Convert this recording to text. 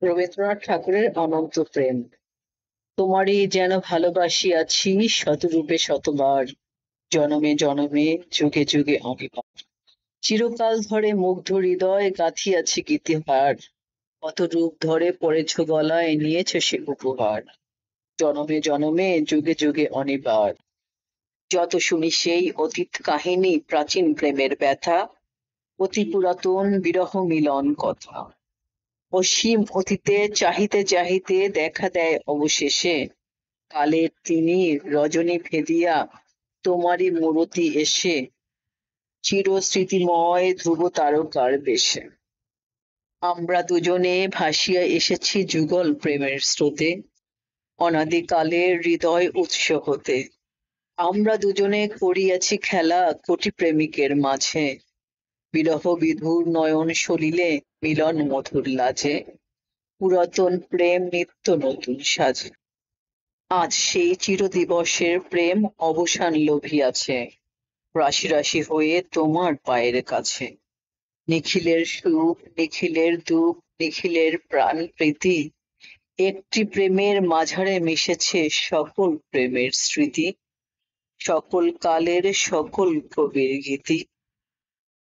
রবীন্দ্রনাথ ঠাকুরের অনন্ত প্রেম। তোমারই যেন ভালোবাসিয়াছি শতরূপে শতবার, জনমে জনমে যুগে যুগে অনিবার। চিরকাল ধরে মুগ্ধ হৃদয় গাঁথিয়াছি গীতিহার, কত রূপ ধরে পড়েছ গলায় নিয়েছ সে উপহার। জনমে জনমে যুগে যুগে অনিবার। যত শুনি সেই অতীত কাহিনী, প্রাচীন প্রেমের ব্যথা, অতি পুরাতন বিরহ মিলন কথা। অসীম অতীতে চাহিতে চাহিতে দেখা দেয় অবশেষে, কালের তিনি রজনী ভেদিয়া তোমারই মূরতি এসে, চিরস্মৃতিময় ধ্রুব তারকার বেশে। আমরা দুজনে ভাসিয়া এসেছি যুগল প্রেমের স্রোতে, অনাদিকালের হৃদয় উৎস হতে। আমরা দুজনে করিয়াছি খেলা কোটি প্রেমিকের মাঝে, বিরহ বিধুর নয়ন সলিলে মিলন মধুর লাজে, পুরাতন প্রেম নিত্য নতুন সাজে। আজ সেই চিরদিবসের প্রেম অবসান লভিয়াছে, রাশি রাশি হয়ে তোমার পায়ের কাছে। নিখিলের সুখ, নিখিলের দুঃখ, নিখিলের প্রাণ প্রীতি, একটি প্রেমের মাঝারে মিশেছে সকল প্রেমের স্মৃতি, সকল কালের সকল কবির গীতি।